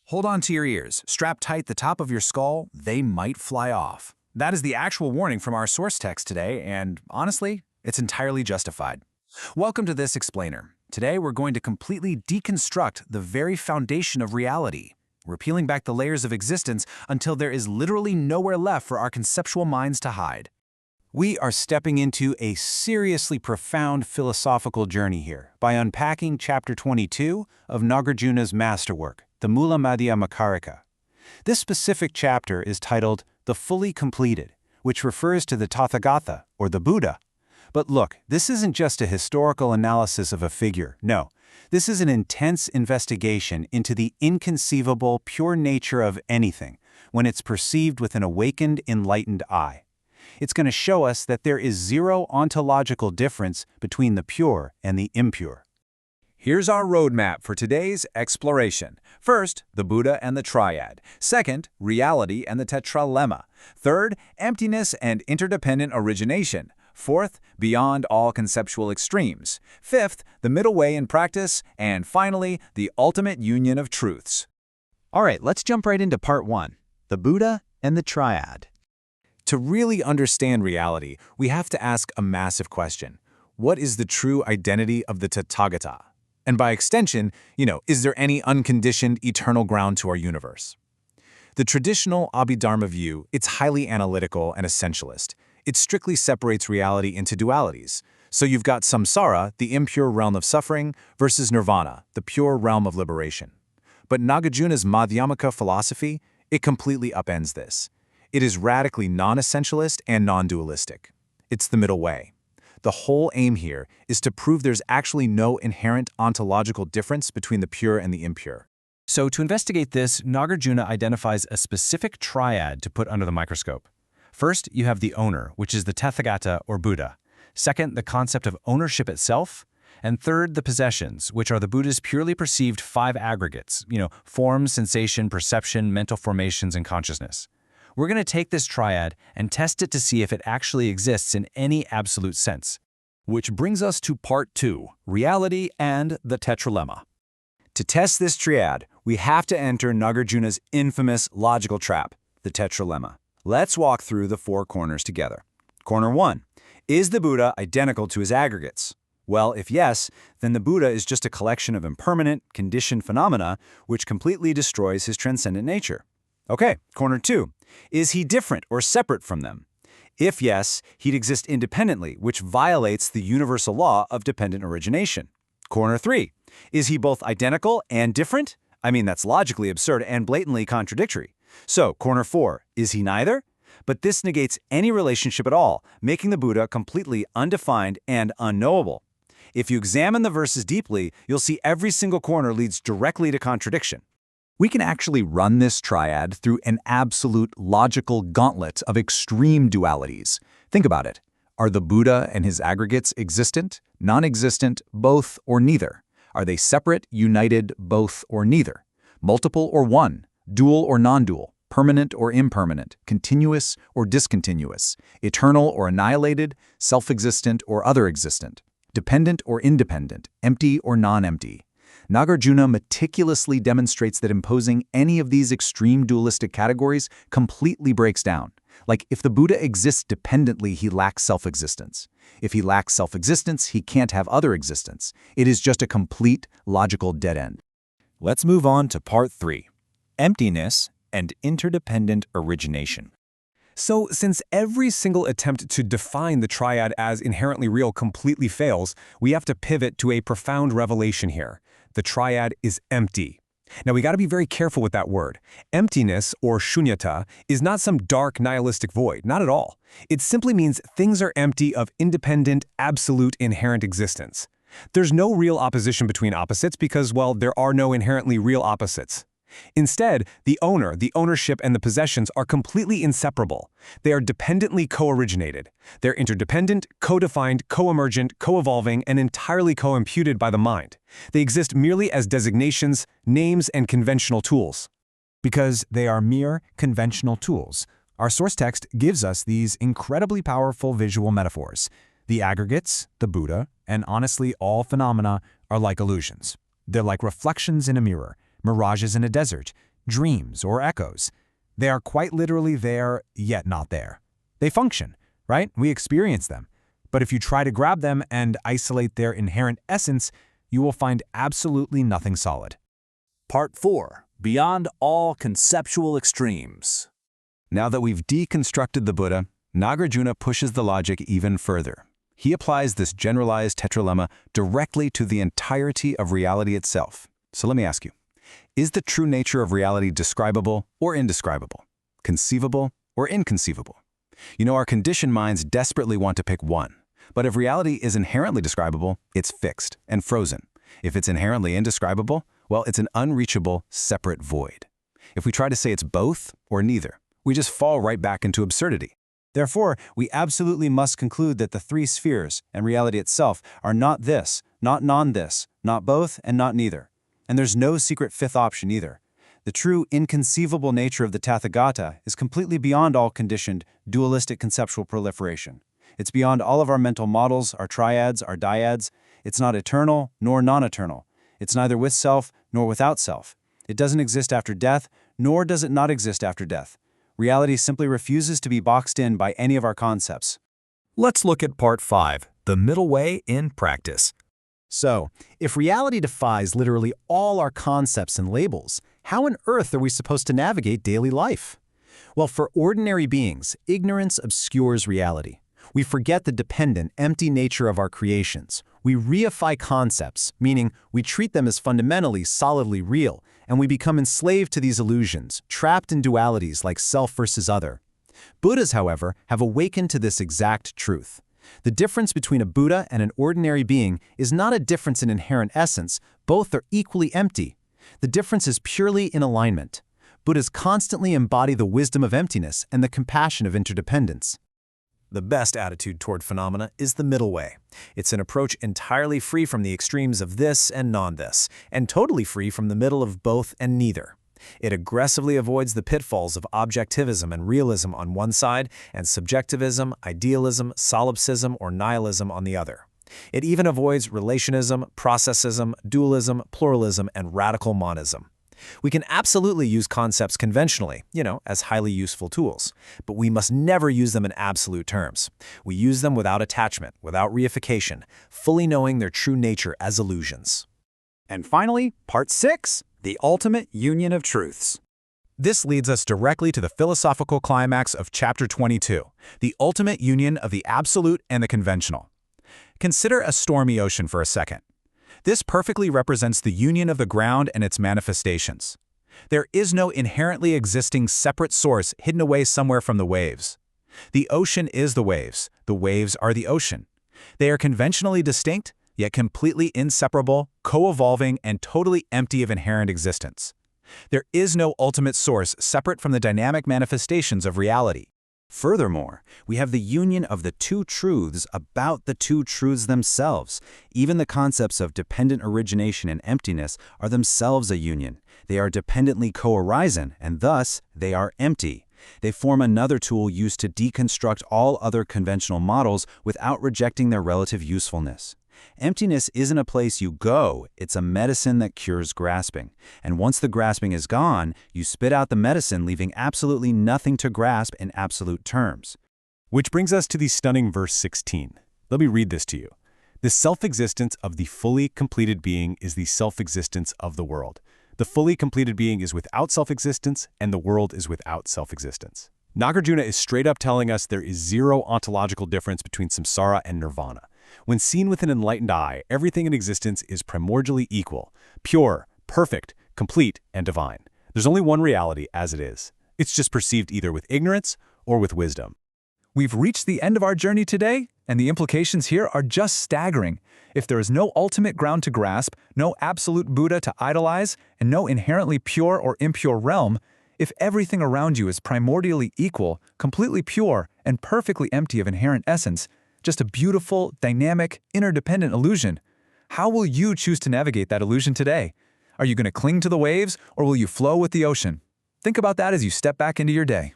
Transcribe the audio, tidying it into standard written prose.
Hold on to your ears, strap tight the top of your skull, they might fly off. That is the actual warning from our source text today, and honestly, it's entirely justified. Welcome to this explainer. Today we're going to completely deconstruct the very foundation of reality. We're peeling back the layers of existence until there is literally nowhere left for our conceptual minds to hide. We are stepping into a seriously profound philosophical journey here by unpacking Chapter 22 of Nāgārjuna's masterwork, the Mūlamadhyamakakārikā. This specific chapter is titled The Fully Completed, which refers to the Tathāgata, or the Buddha. But look, this isn't just a historical analysis of a figure. No, this is an intense investigation into the inconceivable, pure nature of anything when it's perceived with an awakened, enlightened eye. It's going to show us that there is zero ontological difference between the pure and the impure. Here's our roadmap for today's exploration. First, the Buddha and the triad. Second, reality and the tetralemma. Third, emptiness and interdependent origination. Fourth, beyond all conceptual extremes. Fifth, the middle way in practice. And finally, the ultimate union of truths. All right, let's jump right into part 1, the Buddha and the triad. To really understand reality, we have to ask a massive question. What is the true identity of the Tathāgata? And by extension, is there any unconditioned eternal ground to our universe? The traditional Abhidharma view, it's highly analytical and essentialist. It strictly separates reality into dualities. So you've got samsara, the impure realm of suffering, versus nirvana, the pure realm of liberation. But Nāgārjuna's Madhyamaka philosophy, it completely upends this. It is radically non-essentialist and non-dualistic. It's the middle way. The whole aim here is to prove there's actually no inherent ontological difference between the pure and the impure. So to investigate this, Nāgārjuna identifies a specific triad to put under the microscope. First, you have the owner, which is the Tathagata or Buddha. Second, the concept of ownership itself. And third, the possessions, which are the Buddha's purely perceived 5 aggregates, form, sensation, perception, mental formations, and consciousness. We're going to take this triad and test it to see if it actually exists in any absolute sense. Which brings us to part 2, reality and the tetralemma. To test this triad, we have to enter Nāgārjuna's infamous logical trap, the tetralemma. Let's walk through the 4 corners together. Corner 1. Is the Buddha identical to his aggregates? Well, if yes, then the Buddha is just a collection of impermanent, conditioned phenomena which completely destroys his transcendent nature. Okay, corner 2. Is he different or separate from them? If yes, he'd exist independently, which violates the universal law of dependent origination. Corner 3. Is he both identical and different? I mean, that's logically absurd and blatantly contradictory. So, corner 4. Is he neither? But this negates any relationship at all, making the Buddha completely undefined and unknowable. If you examine the verses deeply, you'll see every single corner leads directly to contradiction. We can actually run this triad through an absolute logical gauntlet of extreme dualities. Think about it. Are the Buddha and his aggregates existent, non-existent, both, or neither? Are they separate, united, both, or neither? Multiple or one? Dual or non-dual? Permanent or impermanent? Continuous or discontinuous? Eternal or annihilated? Self-existent or other-existent? Dependent or independent? Empty or non-empty? Nāgārjuna meticulously demonstrates that imposing any of these extreme dualistic categories completely breaks down. Like, if the Buddha exists dependently, he lacks self-existence. If he lacks self-existence, he can't have other existence. It is just a complete logical dead end. Let's move on to part 3, emptiness and interdependent origination. So, since every single attempt to define the triad as inherently real completely fails, we have to pivot to a profound revelation here. The triad is empty. Now, we got to be very careful with that word. Emptiness, or shunyata, is not some dark nihilistic void, not at all. It simply means things are empty of independent, absolute, inherent existence. There's no real opposition between opposites because, well, there are no inherently real opposites. Instead, the owner, the ownership, and the possessions are completely inseparable. They are dependently co-originated. They're interdependent, co-defined, co-emergent, co-evolving, and entirely co-imputed by the mind. They exist merely as designations, names, and conventional tools. Because they are mere conventional tools, our source text gives us these incredibly powerful visual metaphors. The aggregates, the Buddha, and honestly all phenomena are like illusions. They're like reflections in a mirror, mirages in a desert, dreams, or echoes. They are quite literally there, yet not there. They function, right? We experience them. But if you try to grab them and isolate their inherent essence, you will find absolutely nothing solid. Part 4. Beyond all conceptual extremes. Now that we've deconstructed the Buddha, Nāgārjuna pushes the logic even further. He applies this generalized tetralemma directly to the entirety of reality itself. So let me ask you, is the true nature of reality describable or indescribable? Conceivable or inconceivable? You know, our conditioned minds desperately want to pick one. But if reality is inherently describable, it's fixed and frozen. If it's inherently indescribable, well, it's an unreachable, separate void. If we try to say it's both or neither, we just fall right back into absurdity. Therefore, we absolutely must conclude that the three spheres and reality itself are not this, not non-this, not both, and not neither. And there's no secret fifth option either. The true inconceivable nature of the Tathagata is completely beyond all conditioned, dualistic conceptual proliferation. It's beyond all of our mental models, our triads, our dyads. It's not eternal nor non-eternal. It's neither with self nor without self. It doesn't exist after death, nor does it not exist after death. Reality simply refuses to be boxed in by any of our concepts. Let's look at Part 5, the middle way in practice. So, if reality defies literally all our concepts and labels, how on earth are we supposed to navigate daily life? Well, for ordinary beings, ignorance obscures reality. We forget the dependent, empty nature of our creations. We reify concepts, meaning we treat them as fundamentally, solidly real, and we become enslaved to these illusions, trapped in dualities like self versus other. Buddhas, however, have awakened to this exact truth. The difference between a Buddha and an ordinary being is not a difference in inherent essence. Both are equally empty. The difference is purely in alignment. Buddhas constantly embody the wisdom of emptiness and the compassion of interdependence. The best attitude toward phenomena is the middle way. It's an approach entirely free from the extremes of this and non-this, and totally free from the middle of both and neither. It aggressively avoids the pitfalls of objectivism and realism on one side, and subjectivism, idealism, solipsism, or nihilism on the other. It even avoids relationism, processism, dualism, pluralism, and radical monism. We can absolutely use concepts conventionally, as highly useful tools, but we must never use them in absolute terms. We use them without attachment, without reification, fully knowing their true nature as illusions. And finally, Part 6, the ultimate union of truths. This leads us directly to the philosophical climax of Chapter 22, the ultimate union of the absolute and the conventional. Consider a stormy ocean for a second. This perfectly represents the union of the ground and its manifestations. There is no inherently existing separate source hidden away somewhere from the waves. The ocean is the waves are the ocean. They are conventionally distinct, yet completely inseparable, co-evolving, and totally empty of inherent existence. There is no ultimate source separate from the dynamic manifestations of reality. Furthermore, we have the union of the two truths about the two truths themselves. Even the concepts of dependent origination and emptiness are themselves a union. They are dependently co-arising, and thus they are empty. They form another tool used to deconstruct all other conventional models without rejecting their relative usefulness. Emptiness isn't a place you go, it's a medicine that cures grasping. And once the grasping is gone, you spit out the medicine, leaving absolutely nothing to grasp in absolute terms. Which brings us to the stunning verse 16. Let me read this to you. The self-existence of the fully completed being is the self-existence of the world. The fully completed being is without self-existence, and the world is without self-existence. Nāgārjuna is straight up telling us there is zero ontological difference between samsara and nirvana. When seen with an enlightened eye, everything in existence is primordially equal, pure, perfect, complete, and divine. There's only one reality as it is. It's just perceived either with ignorance or with wisdom. We've reached the end of our journey today, and the implications here are just staggering. If there is no ultimate ground to grasp, no absolute Buddha to idolize, and no inherently pure or impure realm, if everything around you is primordially equal, completely pure, and perfectly empty of inherent essence, just a beautiful, dynamic, interdependent illusion, how will you choose to navigate that illusion today? Are you going to cling to the waves, or will you flow with the ocean? Think about that as you step back into your day.